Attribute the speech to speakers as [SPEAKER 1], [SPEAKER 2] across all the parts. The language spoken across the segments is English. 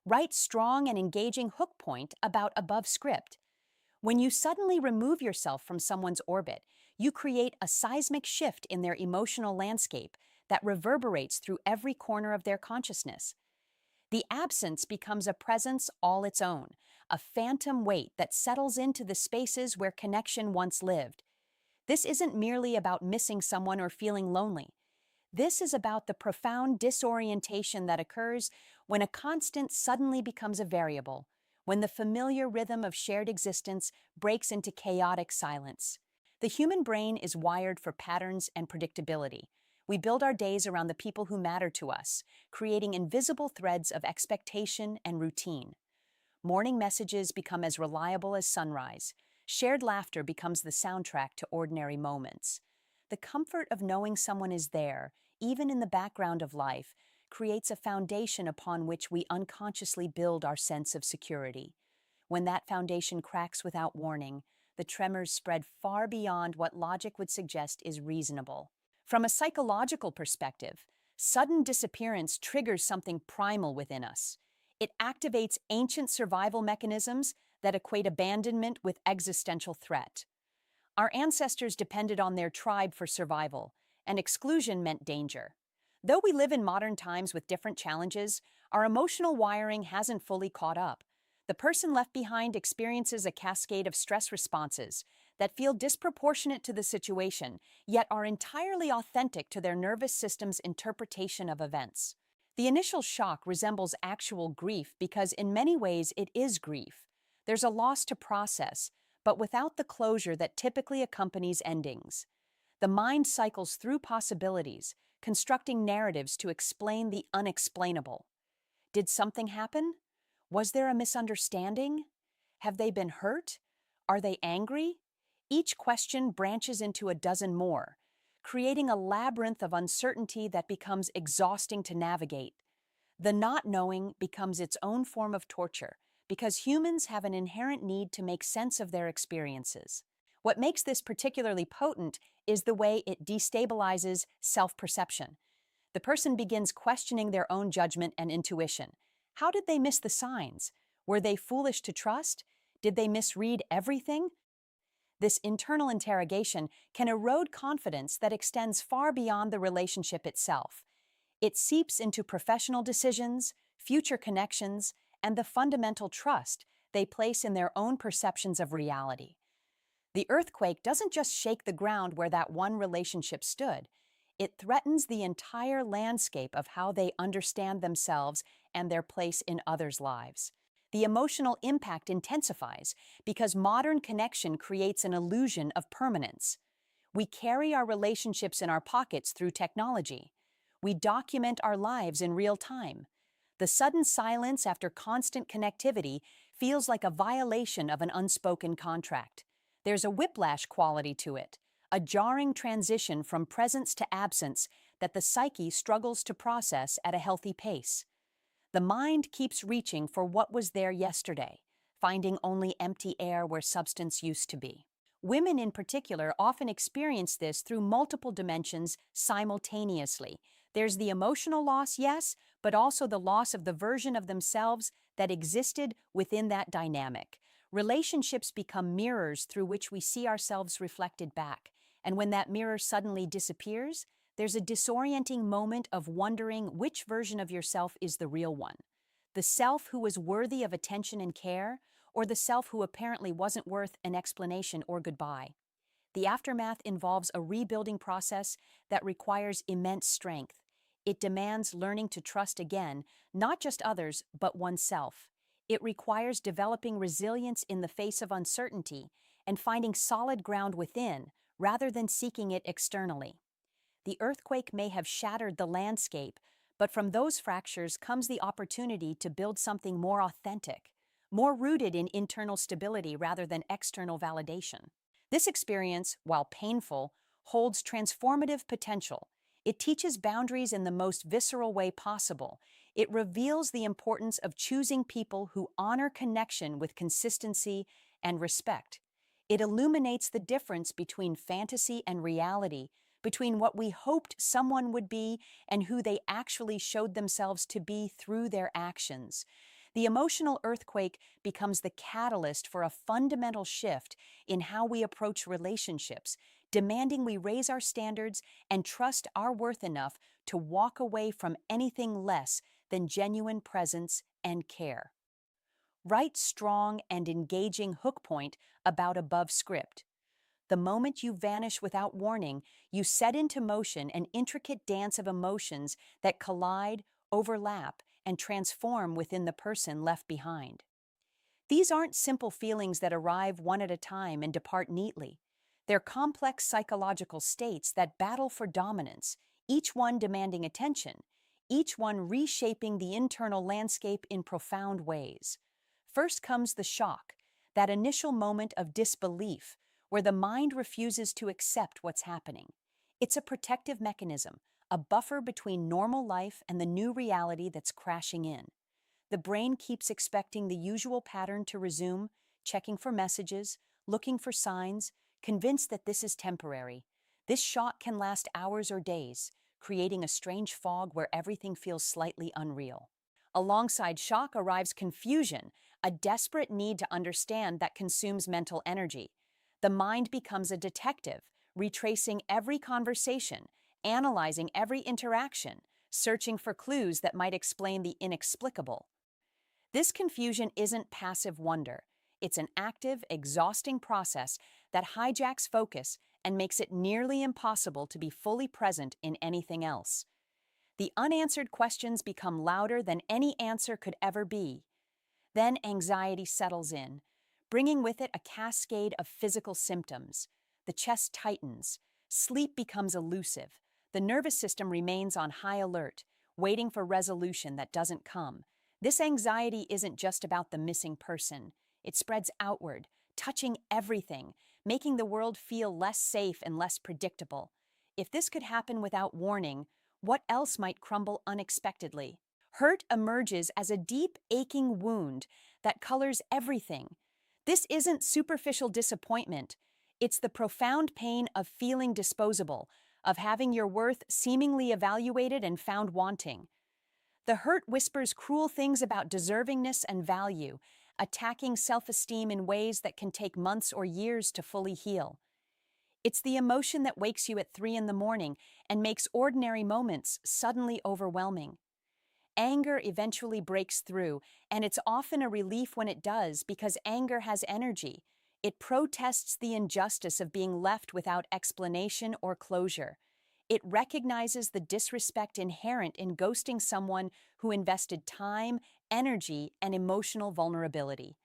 [SPEAKER 1] Write strong and engaging hook point about above script. When you suddenly remove yourself from someone's orbit, you create a seismic shift in their emotional landscape that reverberates through every corner of their consciousness. The absence becomes a presence all its own, a phantom weight that settles into the spaces where connection once lived. This isn't merely about missing someone or feeling lonely. This is about the profound disorientation that occurs when a constant suddenly becomes a variable, when the familiar rhythm of shared existence breaks into chaotic silence. The human brain is wired for patterns and predictability. We build our days around the people who matter to us, creating invisible threads of expectation and routine. Morning messages become as reliable as sunrise. Shared laughter becomes the soundtrack to ordinary moments. The comfort of knowing someone is there, even in the background of life, creates a foundation upon which we unconsciously build our sense of security. When that foundation cracks without warning, the tremors spread far beyond what logic would suggest is reasonable. From a psychological perspective, sudden disappearance triggers something primal within us. It activates ancient survival mechanisms that equate abandonment with existential threat. Our ancestors depended on their tribe for survival, and exclusion meant danger. Though we live in modern times with different challenges, our emotional wiring hasn't fully caught up. The person left behind experiences a cascade of stress responses that feel disproportionate to the situation, yet are entirely authentic to their nervous system's interpretation of events. The initial shock resembles actual grief because in many ways it is grief. There's a loss to process, but without the closure that typically accompanies endings. The mind cycles through possibilities, constructing narratives to explain the unexplainable. Did something happen? Was there a misunderstanding? Have they been hurt? Are they angry? Each question branches into a dozen more, creating a labyrinth of uncertainty that becomes exhausting to navigate. The not knowing becomes its own form of torture because humans have an inherent need to make sense of their experiences. What makes this particularly potent is the way it destabilizes self-perception. The person begins questioning their own judgment and intuition. How did they miss the signs? Were they foolish to trust? Did they misread everything? This internal interrogation can erode confidence that extends far beyond the relationship itself. It seeps into professional decisions, future connections, and the fundamental trust they place in their own perceptions of reality. The earthquake doesn't just shake the ground where that one relationship stood. It threatens the entire landscape of how they understand themselves and their place in others' lives. The emotional impact intensifies because modern connection creates an illusion of permanence. We carry our relationships in our pockets through technology. We document our lives in real time. The sudden silence after constant connectivity feels like a violation of an unspoken contract. There's a whiplash quality to it, a jarring transition from presence to absence that the psyche struggles to process at a healthy pace. The mind keeps reaching for what was there yesterday, finding only empty air where substance used to be. Women in particular often experience this through multiple dimensions simultaneously. There's the emotional loss, yes, but also the loss of the version of themselves that existed within that dynamic. Relationships become mirrors through which we see ourselves reflected back, and when that mirror suddenly disappears, there's a disorienting moment of wondering which version of yourself is the real one. The self who was worthy of attention and care, or the self who apparently wasn't worth an explanation or goodbye. The aftermath involves a rebuilding process that requires immense strength. It demands learning to trust again, not just others, but oneself. It requires developing resilience in the face of uncertainty and finding solid ground within, rather than seeking it externally. The earthquake may have shattered the landscape, but from those fractures comes the opportunity to build something more authentic, more rooted in internal stability rather than external validation. This experience, while painful, holds transformative potential. It teaches boundaries in the most visceral way possible. It reveals the importance of choosing people who honor connection with consistency and respect. It illuminates the difference between fantasy and reality, between what we hoped someone would be and who they actually showed themselves to be through their actions. The emotional earthquake becomes the catalyst for a fundamental shift in how we approach relationships, demanding we raise our standards and trust our worth enough to walk away from anything less than genuine presence and care. Write strong and engaging hook point about above script. The moment you vanish without warning, you set into motion an intricate dance of emotions that collide, overlap, and transform within the person left behind. These aren't simple feelings that arrive one at a time and depart neatly. They're complex psychological states that battle for dominance, each one demanding attention, each one reshaping the internal landscape in profound ways. First comes the shock, that initial moment of disbelief where the mind refuses to accept what's happening. It's a protective mechanism, a buffer between normal life and the new reality that's crashing in. The brain keeps expecting the usual pattern to resume, checking for messages, looking for signs, convinced that this is temporary. This shock can last hours or days, creating a strange fog where everything feels slightly unreal. Alongside shock arrives confusion, a desperate need to understand that consumes mental energy. The mind becomes a detective, retracing every conversation, analyzing every interaction, searching for clues that might explain the inexplicable. This confusion isn't passive wonder. It's an active, exhausting process that hijacks focus and makes it nearly impossible to be fully present in anything else. The unanswered questions become louder than any answer could ever be. Then anxiety settles in, bringing with it a cascade of physical symptoms. The chest tightens, sleep becomes elusive, the nervous system remains on high alert, waiting for resolution that doesn't come. This anxiety isn't just about the missing person. It spreads outward, touching everything, making the world feel less safe and less predictable. If this could happen without warning, what else might crumble unexpectedly? Hurt emerges as a deep, aching wound that colors everything. This isn't superficial disappointment. It's the profound pain of feeling disposable, of having your worth seemingly evaluated and found wanting. The hurt whispers cruel things about deservingness and value, attacking self-esteem in ways that can take months or years to fully heal. It's the emotion that wakes you at 3 in the morning and makes ordinary moments suddenly overwhelming. Anger eventually breaks through, and it's often a relief when it does because anger has energy. It protests the injustice of being left without explanation or closure. It recognizes the disrespect inherent in ghosting someone who invested time, energy, and emotional vulnerability.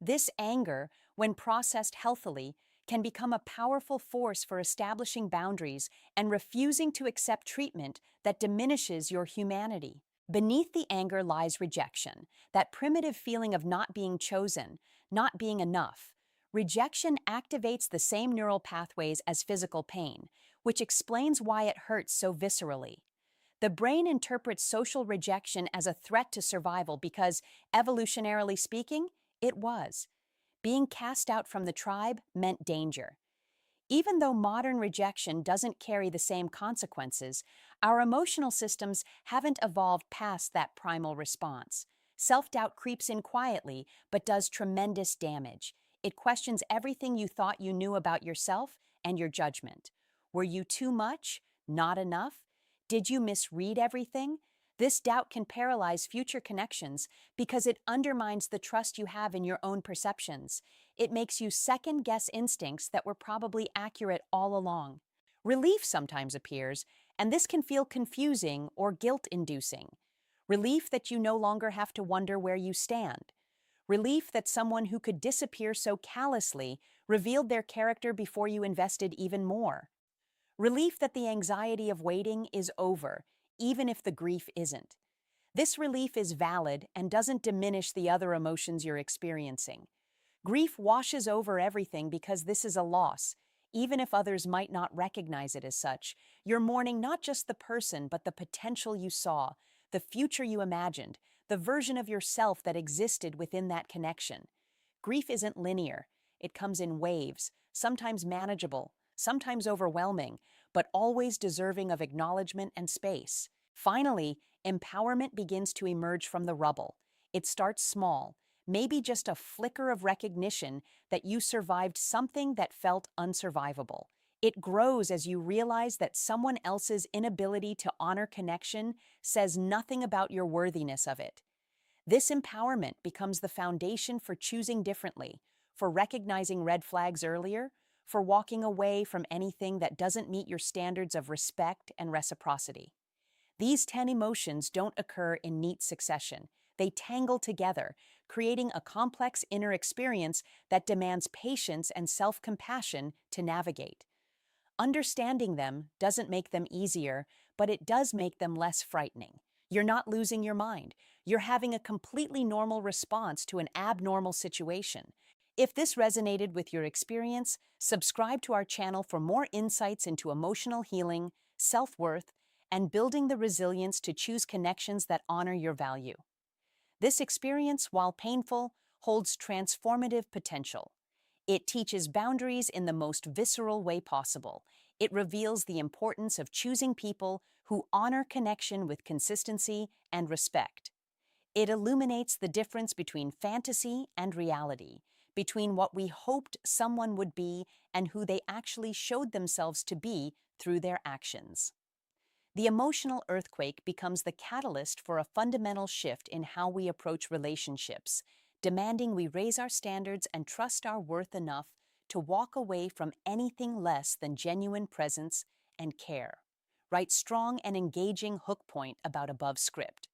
[SPEAKER 1] This anger, when processed healthily, can become a powerful force for establishing boundaries and refusing to accept treatment that diminishes your humanity. Beneath the anger lies rejection, that primitive feeling of not being chosen, not being enough. Rejection activates the same neural pathways as physical pain, which explains why it hurts so viscerally. The brain interprets social rejection as a threat to survival because, evolutionarily speaking, it was. Being cast out from the tribe meant danger. Even though modern rejection doesn't carry the same consequences, our emotional systems haven't evolved past that primal response. Self-doubt creeps in quietly, but does tremendous damage. It questions everything you thought you knew about yourself and your judgment. Were you too much? Not enough? Did you misread everything? This doubt can paralyze future connections because it undermines the trust you have in your own perceptions. It makes you second-guess instincts that were probably accurate all along. Relief sometimes appears, and this can feel confusing or guilt-inducing. Relief that you no longer have to wonder where you stand. Relief that someone who could disappear so callously revealed their character before you invested even more. Relief that the anxiety of waiting is over, even if the grief isn't. This relief is valid and doesn't diminish the other emotions you're experiencing. Grief washes over everything because this is a loss. Even if others might not recognize it as such, you're mourning not just the person, but the potential you saw, the future you imagined, the version of yourself that existed within that connection. Grief isn't linear. It comes in waves, sometimes manageable, sometimes overwhelming, but always deserving of acknowledgement and space. Finally, empowerment begins to emerge from the rubble. It starts small, maybe just a flicker of recognition that you survived something that felt unsurvivable. It grows as you realize that someone else's inability to honor connection says nothing about your worthiness of it. This empowerment becomes the foundation for choosing differently, for recognizing red flags earlier, for walking away from anything that doesn't meet your standards of respect and reciprocity. These 10 emotions don't occur in neat succession. They tangle together, creating a complex inner experience that demands patience and self-compassion to navigate. Understanding them doesn't make them easier, but it does make them less frightening. You're not losing your mind. You're having a completely normal response to an abnormal situation. If this resonated with your experience, subscribe to our channel for more insights into emotional healing, self-worth, and building the resilience to choose connections that honor your value. This experience, while painful, holds transformative potential. It teaches boundaries in the most visceral way possible. It reveals the importance of choosing people who honor connection with consistency and respect. It illuminates the difference between fantasy and reality, between what we hoped someone would be and who they actually showed themselves to be through their actions. The emotional earthquake becomes the catalyst for a fundamental shift in how we approach relationships, demanding we raise our standards and trust our worth enough to walk away from anything less than genuine presence and care. Write strong and engaging hook point about above script.